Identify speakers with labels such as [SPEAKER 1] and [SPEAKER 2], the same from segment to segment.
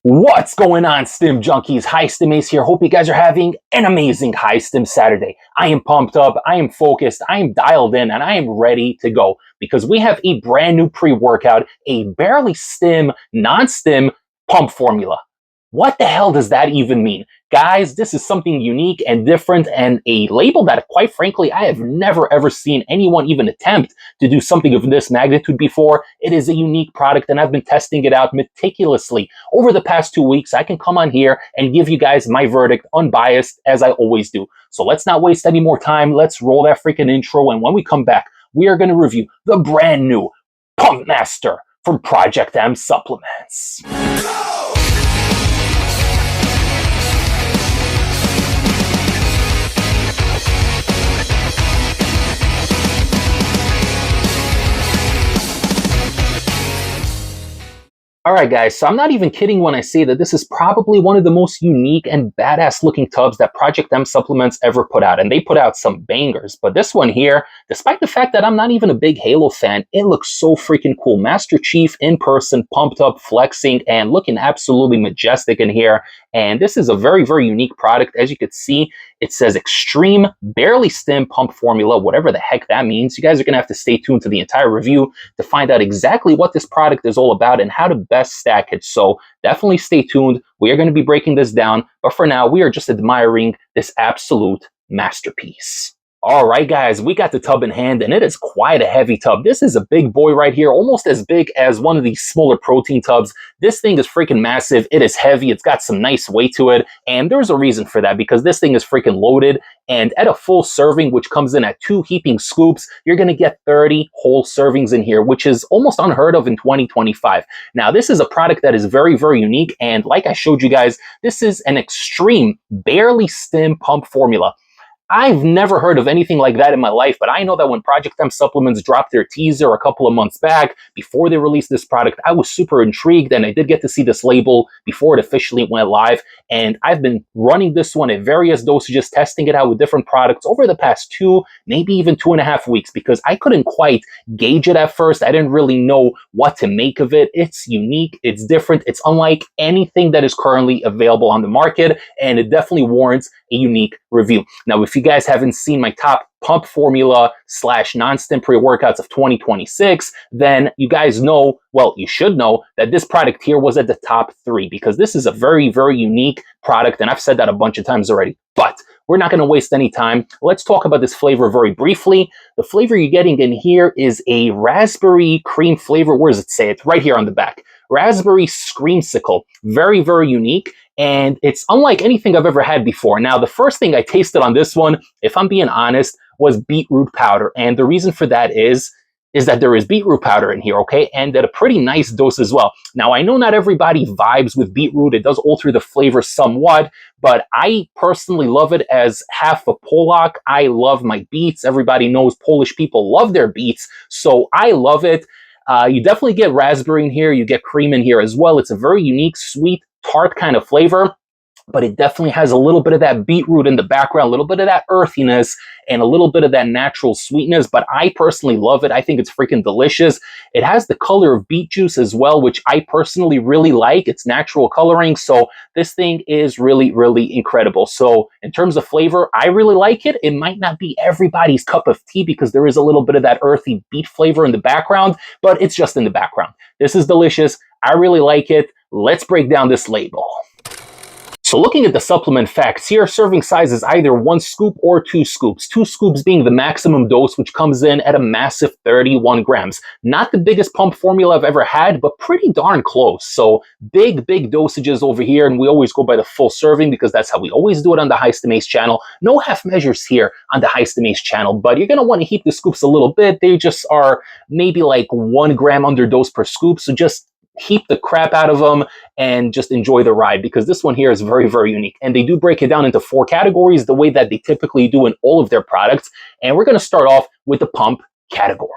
[SPEAKER 1] What's going on, Stim Junkies? High Stim Ace here. Hope you guys are having an amazing High Stim Saturday. I am pumped up, I am focused, I am dialed in, and I am ready to go because we have a brand new pre-workout, a barely stim, non-stim pump formula. What the hell does that even mean? Guys, this is something unique and different and a label that, quite frankly, I have never ever seen anyone even attempt to do something of this magnitude before. It is a unique product and I've been testing it out meticulously over the past 2 weeks. I can come on here and give you guys my verdict, unbiased, as I always do. So let's not waste any more time. Let's roll that freaking intro. And when we come back, we are going to review the brand new Pump Master from Project M Supplements. All right, guys, so I'm not even kidding when I say that this is probably one of the most unique and badass looking tubs that Project M Supplements ever put out. And they put out some bangers. But this one here, despite the fact that I'm not even a big Halo fan, it looks so freaking cool. Master Chief in person, pumped up, flexing, and looking absolutely majestic in here. And this is a very, very unique product. As you can see, it says Extreme Barely Stim Pump Formula, whatever the heck that means. You guys are going to have to stay tuned to the entire review to find out exactly what this product is all about and how to best stack it. So definitely stay tuned. We are going to be breaking this down. But for now, we are just admiring this absolute masterpiece. All right, guys, we got the tub in hand, and it is quite a heavy tub. This is a big boy right here, almost as big as one of these smaller protein tubs. This thing is freaking massive. It is heavy. It's got some nice weight to it, and there's a reason for that because this thing is freaking loaded, and at a full serving, which comes in at 2 heaping scoops, you're going to get 30 whole servings in here, which is almost unheard of in 2025. Now, this is a product that is very, very unique, and like I showed you guys, this is an extreme barely stim pump formula. I've never heard of anything like that in my life, but I know that when Project M Supplements dropped their teaser a couple of months back, before they released this product, I was super intrigued, and I did get to see this label before it officially went live, and I've been running this one at various dosages, testing it out with different products over the past 2, maybe even 2.5 weeks, because I couldn't quite gauge it at first. I didn't really know what to make of it. It's unique, it's different, it's unlike anything that is currently available on the market, and it definitely warrants a unique review. Now, if you guys haven't seen my top pump formula / non-stim pre-workouts of 2026, then you guys know, well, you should know that this product here was at the top 3 because this is a very, very unique product. And I've said that a bunch of times already, but we're not going to waste any time. Let's talk about this flavor very briefly. The flavor you're getting in here is a raspberry cream flavor. Where does it say? It's right here on the back. Raspberry Screamsicle. Very, very unique. And it's unlike anything I've ever had before. Now, the first thing I tasted on this one, if I'm being honest, was beetroot powder. And the reason for that is that there is beetroot powder in here, okay? And at a pretty nice dose as well. Now, I know not everybody vibes with beetroot. It does alter the flavor somewhat, but I personally love it as half a Polak. I love my beets. Everybody knows Polish people love their beets, so I love it. You definitely get raspberry in here. You get cream in here as well. It's a very unique, sweet, tart kind of flavor, but it definitely has a little bit of that beetroot in the background, a little bit of that earthiness, and a little bit of that natural sweetness, but I personally love it. I think it's freaking delicious. It has the color of beet juice as well, which I personally really like. It's natural coloring, so this thing is really, really incredible. So in terms of flavor, I really like it. It might not be everybody's cup of tea because there is a little bit of that earthy beet flavor in the background, but it's just in the background. This is delicious. I really like it. Let's break down this label. So looking at the supplement facts here, serving size is either 1 scoop or 2 scoops. 2 scoops being the maximum dose, which comes in at a massive 31 grams. Not the biggest pump formula I've ever had, but pretty darn close. So big, big dosages over here, and we always go by the full serving because that's how we always do it on the High Stim Ace channel. No half measures here on the High Stim Ace channel, but you're going to want to heat the scoops a little bit. They just are maybe like 1 gram under dose per scoop, so just heap the crap out of them and just enjoy the ride because this one here is very, very unique. And they do break it down into 4 categories the way that they typically do in all of their products. And we're going to start off with the pump category.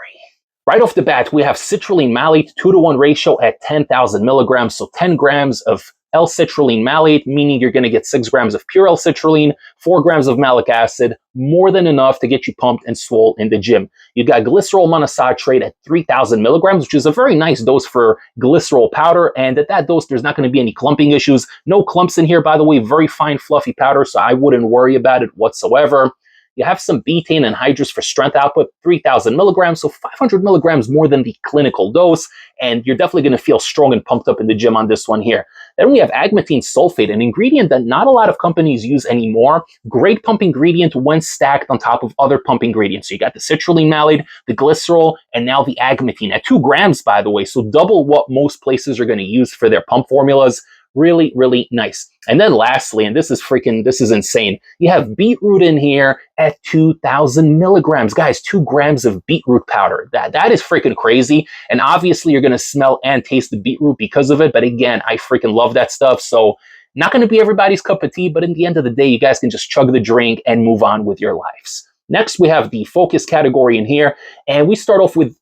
[SPEAKER 1] Right off the bat, we have citrulline malate 2-to-1 ratio at 10,000 milligrams. So 10 grams of L-citrulline malate, meaning you're going to get 6 grams of pure L-citrulline, 4 grams of malic acid, more than enough to get you pumped and swole in the gym. You got glycerol monosaccharate at 3,000 milligrams, which is a very nice dose for glycerol powder. And at that dose, there's not going to be any clumping issues. No clumps in here, by the way, very fine, fluffy powder, so I wouldn't worry about it whatsoever. You have some betaine anhydrous for strength output, 3,000 milligrams, so 500 milligrams more than the clinical dose, and you're definitely going to feel strong and pumped up in the gym on this one here. Then we have agmatine sulfate, an ingredient that not a lot of companies use anymore. Great pump ingredient when stacked on top of other pump ingredients. So you got the citrulline malate, the glycerol, and now the agmatine at 2 grams, by the way, so double what most places are going to use for their pump formulas. Really, really nice. And then lastly, and this is insane, you have beetroot in here at 2,000 milligrams. Guys, 2 grams of beetroot powder. That is freaking crazy. And obviously you're going to smell and taste the beetroot because of it. But again, I freaking love that stuff. So not going to be everybody's cup of tea, but in the end of the day, you guys can just chug the drink and move on with your lives. Next, we have the focus category in here. And we start off with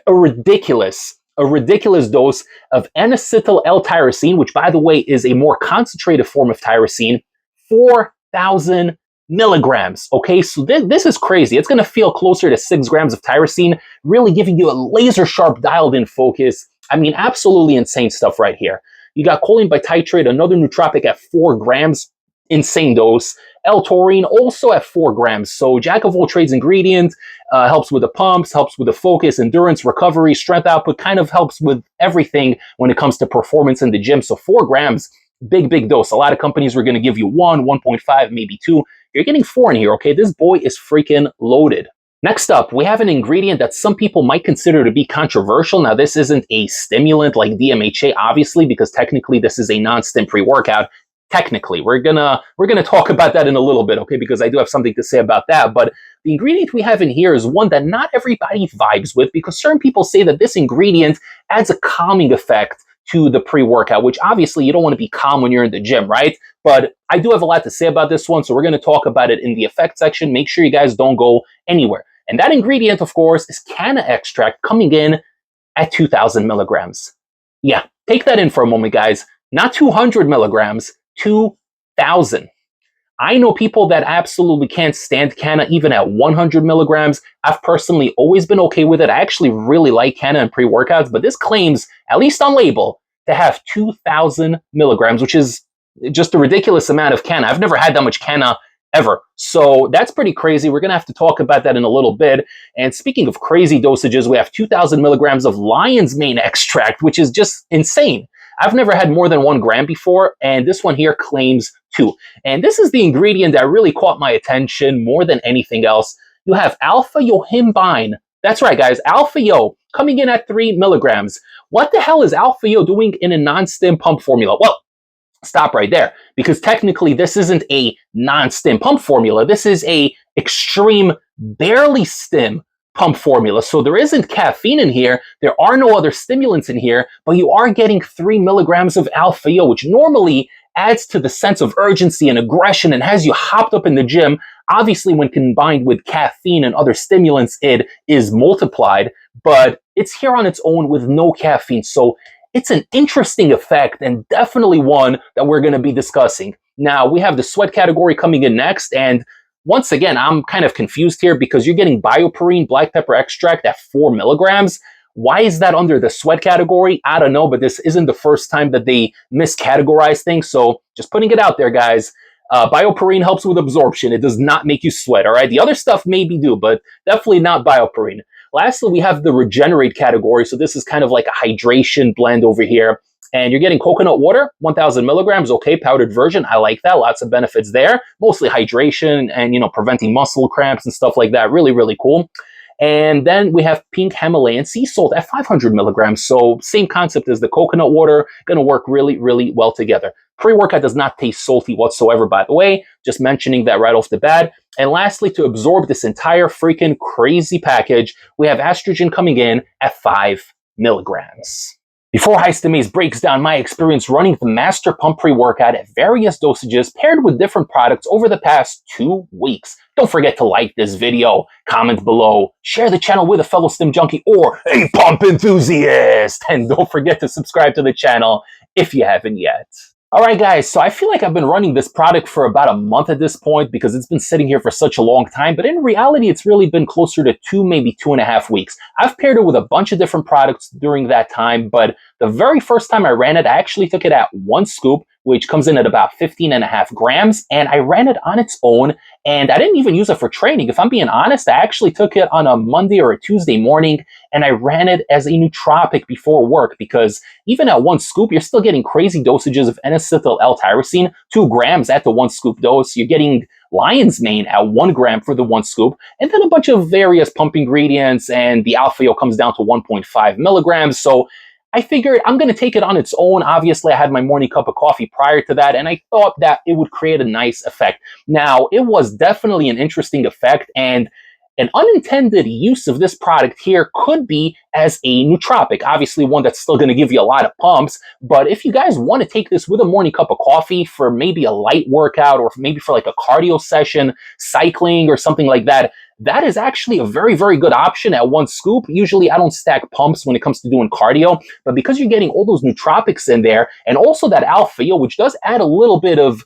[SPEAKER 1] a ridiculous dose of N-acetyl L-tyrosine, which, by the way, is a more concentrated form of tyrosine, 4,000 milligrams. Okay, so this is crazy. It's going to feel closer to 6 grams of tyrosine, really giving you a laser-sharp, dialed-in focus. I mean, absolutely insane stuff right here. You got choline bitartrate, another nootropic at 4 grams. Insane dose. L-taurine also at 4 grams. So jack of all trades ingredient, helps with the pumps, helps with the focus, endurance, recovery, strength output, kind of helps with everything when it comes to performance in the gym. So 4 grams, big dose. A lot of companies were going to give you 1, 1.5, maybe 2. You're getting 4 in here, okay? This boy is freaking loaded. Next up, we have an ingredient that some people might consider to be controversial. Now, this isn't a stimulant like DMHA, obviously, because technically this is a non-stim pre-workout. Technically, we're gonna talk about that in a little bit, okay? Because I do have something to say about that. But the ingredient we have in here is one that not everybody vibes with, because certain people say that this ingredient adds a calming effect to the pre-workout, which obviously you don't want to be calm when you're in the gym, right? But I do have a lot to say about this one, so we're going to talk about it in the effect section. Make sure you guys don't go anywhere. And that ingredient, of course, is kanna extract, coming in at 2,000 milligrams. Yeah, take that in for a moment, guys. Not 200 milligrams. 2,000. I know people that absolutely can't stand kanna even at 100 milligrams. I've personally always been okay with it. I actually really like kanna in pre-workouts, but this claims, at least on label, to have 2,000 milligrams, which is just a ridiculous amount of kanna. I've never had that much kanna ever. So that's pretty crazy. We're going to have to talk about that in a little bit. And speaking of crazy dosages, we have 2,000 milligrams of lion's mane extract, which is just insane. I've never had more than 1 gram before, and this one here claims 2. And this is the ingredient that really caught my attention more than anything else. You have alpha yohimbine. That's right, guys, alpha yo, coming in at 3 milligrams. What the hell is alpha yo doing in a non-stim pump formula? Well, stop right there, because technically this isn't a non-stim pump formula. This is a extreme, barely stim pump formula. So there isn't caffeine in here. There are no other stimulants in here, but you are getting 3 milligrams of alpha yo, which normally adds to the sense of urgency and aggression and has you hopped up in the gym. Obviously, when combined with caffeine and other stimulants, it is multiplied, but it's here on its own with no caffeine. So it's an interesting effect and definitely one that we're going to be discussing. Now, we have the sweat category coming in next, and once again, I'm kind of confused here because you're getting bioperine black pepper extract at 4 milligrams. Why is that under the sweat category? I don't know, but this isn't the first time that they miscategorize things. So just putting it out there, guys. Bioperine helps with absorption. It does not make you sweat, all right? The other stuff maybe do, but definitely not bioperine. Lastly, we have the regenerate category. So this is kind of like a hydration blend over here. And you're getting coconut water, 1,000 milligrams, okay, powdered version. I like that. Lots of benefits there. Mostly hydration and, preventing muscle cramps and stuff like that. Really, really cool. And then we have pink Himalayan sea salt at 500 milligrams. So same concept as the coconut water. Going to work really, really well together. Pre-workout does not taste salty whatsoever, by the way. Just mentioning that right off the bat. And lastly, to absorb this entire freaking crazy package, we have estrogen coming in at 5 milligrams. Before High Stim Ace breaks down my experience running the Master Pump pre-workout at various dosages paired with different products over the past 2 weeks, don't forget to like this video, comment below, share the channel with a fellow stim junkie or a pump enthusiast, and don't forget to subscribe to the channel if you haven't yet. Alright guys, so I feel like I've been running this product for about a month at this point because it's been sitting here for such a long time, but in reality it's really been closer to 2, maybe 2.5 weeks. I've paired it with a bunch of different products during that time, but the very first time I ran it, I actually took it at 1 scoop, which comes in at about 15.5 grams, and I ran it on its own, and I didn't even use it for training. If I'm being honest, I actually took it on a Monday or a Tuesday morning, and I ran it as a nootropic before work because even at 1 scoop, you're still getting crazy dosages of N-acetyl-L-tyrosine, 2 grams at the 1 scoop dose. You're getting lion's mane at 1 gram for the 1 scoop, and then a bunch of various pump ingredients, and the alpha-O comes down to 1.5 milligrams. So I figured I'm going to take it on its own. Obviously, I had my morning cup of coffee prior to that, and I thought that it would create a nice effect. Now, it was definitely an interesting effect, and an unintended use of this product here could be as a nootropic, obviously one that's still going to give you a lot of pumps, but if you guys want to take this with a morning cup of coffee for maybe a light workout or maybe for like a cardio session, cycling or something like that, that is actually a very, very good option at 1 scoop. Usually I don't stack pumps when it comes to doing cardio, but because you're getting all those nootropics in there and also that alpha-O, which does add a little bit of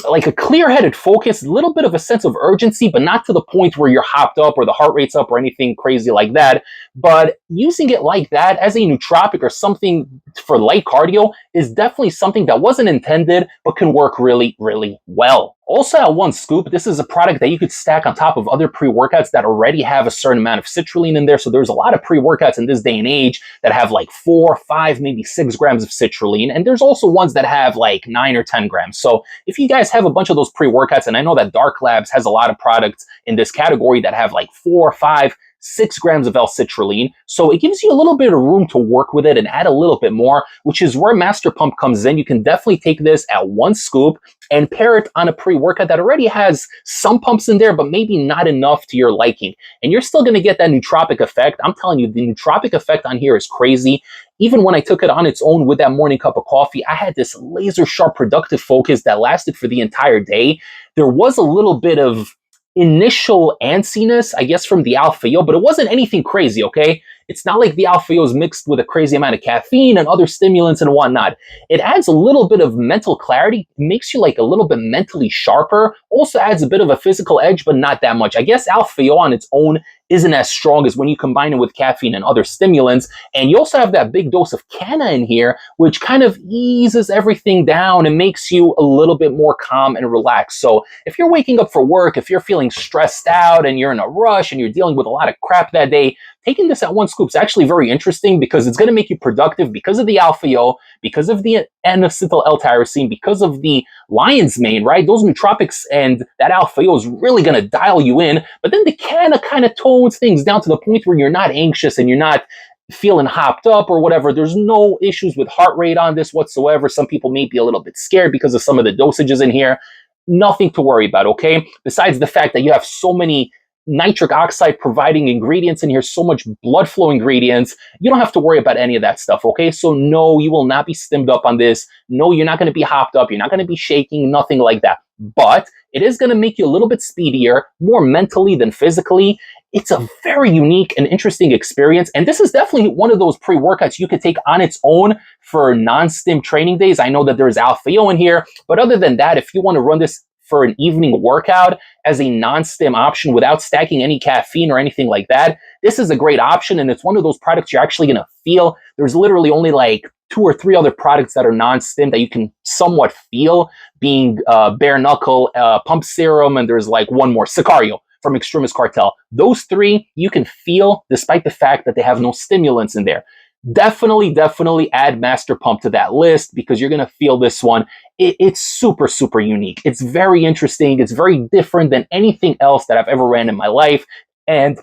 [SPEAKER 1] like a clear-headed focus, a little bit of a sense of urgency, but not to the point where you're hopped up or the heart rate's up or anything crazy like that. But using it like that as a nootropic or something for light cardio is definitely something that wasn't intended, but can work really, really well. Also at 1 scoop, this is a product that you could stack on top of other pre-workouts that already have a certain amount of citrulline in there. So there's a lot of pre-workouts in this day and age that have like 4, 5, maybe 6 grams of citrulline. And there's also ones that have like 9 or 10 grams. So if you guys have a bunch of those pre-workouts, and I know that Dark Labs has a lot of products in this category that have like 4, 5, 6 grams of L-citrulline. So it gives you a little bit of room to work with it and add a little bit more, which is where Master Pump comes in. You can definitely take this at 1 scoop and pair it on a pre-workout that already has some pumps in there, but maybe not enough to your liking. And you're still going to get that nootropic effect. I'm telling you, the nootropic effect on here is crazy. Even when I took it on its own with that morning cup of coffee, I had this laser sharp productive focus that lasted for the entire day. There was a little bit of initial antsiness, I guess, from the alpha-O, but it wasn't anything crazy, okay? It's not like the alpha-O is mixed with a crazy amount of caffeine and other stimulants and whatnot. It adds a little bit of mental clarity, makes you like a little bit mentally sharper, also adds a bit of a physical edge, but not that much. I guess alpha-O on its own isn't as strong as when you combine it with caffeine and other stimulants. And you also have that big dose of kanna in here, which kind of eases everything down and makes you a little bit more calm and relaxed. So if you're waking up for work, if you're feeling stressed out and you're in a rush and you're dealing with a lot of crap that day, taking this at 1 scoop is actually very interesting because it's going to make you productive because of the alpha-O, because of the N-acetyl-L-tyrosine, because of the lion's mane, right? Those nootropics and that alpha-O is really going to dial you in. But then the kanna kind of tones things down to the point where you're not anxious and you're not feeling hopped up or whatever. There's no issues with heart rate on this whatsoever. Some people may be a little bit scared because of some of the dosages in here. Nothing to worry about, okay? Besides the fact that you have so many nitric oxide providing ingredients in here, so much blood flow ingredients, you don't have to worry about any of that stuff, okay? So no, you will not be stimmed up on this. No, you're not going to be hopped up. You're not going to be shaking, nothing like that. But it is going to make you a little bit speedier, more mentally than physically. It's a very unique and interesting experience. And this is definitely one of those pre-workouts you could take on its own for non-stim training days. I know that there's alpha-O in here, but other than that, if you want to run this for an evening workout as a non-stim option without stacking any caffeine or anything like that, this is a great option. And it's one of those products you're actually going to feel. There's literally only like 2 or 3 other products that are non-stim that you can somewhat feel, being bare knuckle, pump serum, and there's like one more, Sicario from Extremis Cartel. Those 3 you can feel despite the fact that they have no stimulants in there. Definitely add Master Pump to that list because you're going to feel this one. It's super, super unique. It's very interesting. It's very different than anything else that I've ever ran in my life. And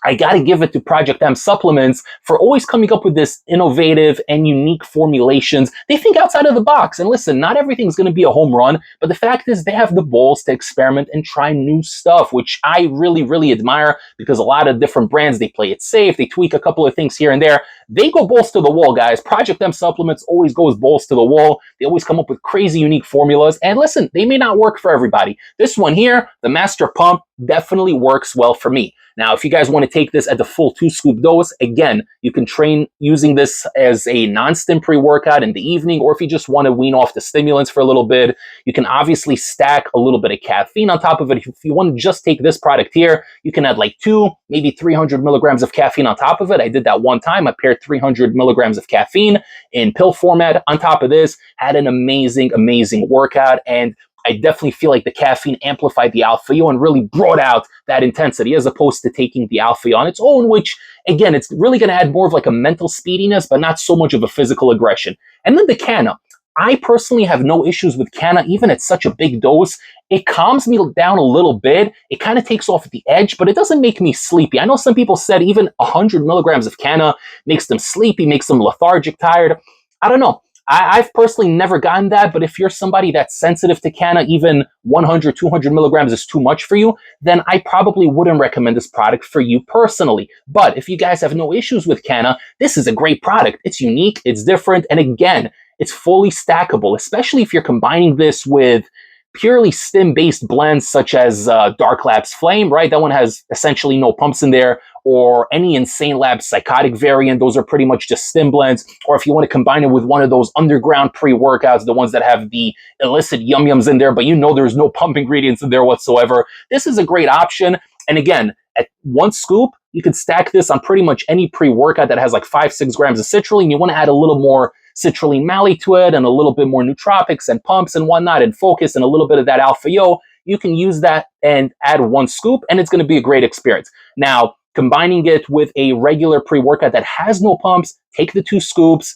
[SPEAKER 1] I got to give it to Project M Supplements for always coming up with this innovative and unique formulations. They think outside of the box. And listen, not everything's going to be a home run, but the fact is they have the balls to experiment and try new stuff, which I really, really admire, because a lot of different brands, they play it safe. They tweak a couple of things here and there. They go balls to the wall, guys. Project M Supplements always goes balls to the wall. They always come up with crazy, unique formulas. And listen, they may not work for everybody. This one here, the Master Pump, definitely works well for me. Now, if you guys want to take this at the full 2-scoop dose, again, you can train using this as a non-stim pre-workout in the evening, or if you just want to wean off the stimulants for a little bit, you can obviously stack a little bit of caffeine on top of it. If you want to just take this product here, you can add like 2, maybe 300 milligrams of caffeine on top of it. I did that one time. I paired 300 milligrams of caffeine in pill format on top of this, had an amazing, amazing workout, and I definitely feel like the caffeine amplified the alpha-O and really brought out that intensity, as opposed to taking the alpha-O on its own, which, again, it's really going to add more of like a mental speediness, but not so much of a physical aggression. And then the kanna. I personally have no issues with kanna, even at such a big dose. It calms me down a little bit. It kind of takes off the edge, but it doesn't make me sleepy. I know some people said even 100 milligrams of kanna makes them sleepy, makes them lethargic, tired. I don't know. I've personally never gotten that, but if you're somebody that's sensitive to kanna, even 100, 200 milligrams is too much for you, then I probably wouldn't recommend this product for you personally. But if you guys have no issues with kanna, this is a great product. It's unique, it's different, and again, it's fully stackable, especially if you're combining this with purely stim-based blends such as Dark Labs Flame, right? That one has essentially no pumps in there, or any Insane Labs Psychotic variant. Those are pretty much just stim blends. Or if you want to combine it with one of those underground pre-workouts, the ones that have the illicit yum-yums in there, but you know there's no pump ingredients in there whatsoever, this is a great option. And again, at 1 scoop, you can stack this on pretty much any pre-workout that has like 5-6 grams of citrulline. You want to add a little more citrulline malate to it, and a little bit more nootropics and pumps and whatnot, and focus, and a little bit of that alpha-O. You can use that and add 1 scoop, and it's going to be a great experience. Now, combining it with a regular pre-workout that has no pumps, take the 2 scoops,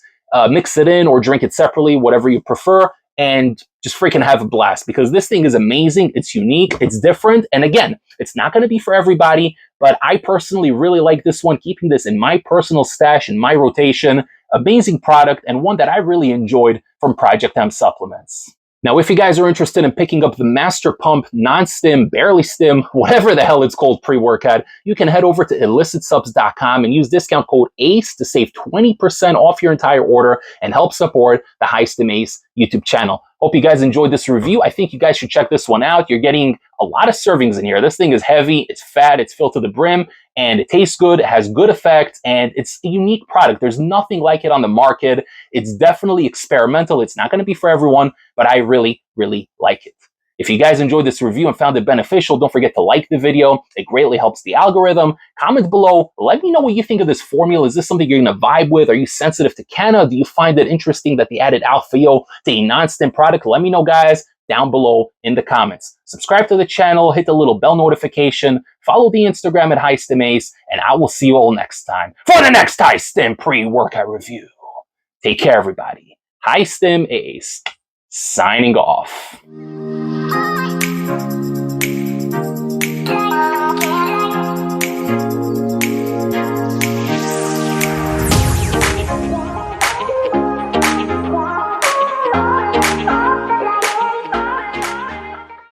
[SPEAKER 1] mix it in or drink it separately, whatever you prefer, and just freaking have a blast, because this thing is amazing. It's unique, it's different, and again, it's not going to be for everybody, but I personally really like this one, keeping this in my personal stash, in my rotation. Amazing product, and one that I really enjoyed from Project M Supplements. Now, if you guys are interested in picking up the Master Pump non-stim, barely stim, whatever the hell it's called pre-workout, you can head over to illicitsubs.com and use discount code ACE to save 20% off your entire order and help support the High Stim Ace YouTube channel. Hope you guys enjoyed this review. I think you guys should check this one out. You're getting a lot of servings in here. This thing is heavy, it's fat, it's filled to the brim, and it tastes good, it has good effect, and it's a unique product. There's nothing like it on the market. It's definitely experimental. It's not going to be for everyone, but I really, really like it. If you guys enjoyed this review and found it beneficial, don't forget to like the video. It greatly helps the algorithm. Comment below. Let me know what you think of this formula. Is this something you're going to vibe with? Are you sensitive to kanna? Do you find it interesting that they added alpha-O to a non-stim product? Let me know, guys, down below in the comments. Subscribe to the channel, hit the little bell notification, follow the Instagram at High Stim Ace, and I will see you all next time for the next High Stim pre-workout review. Take care, everybody. High Stim Ace, signing off.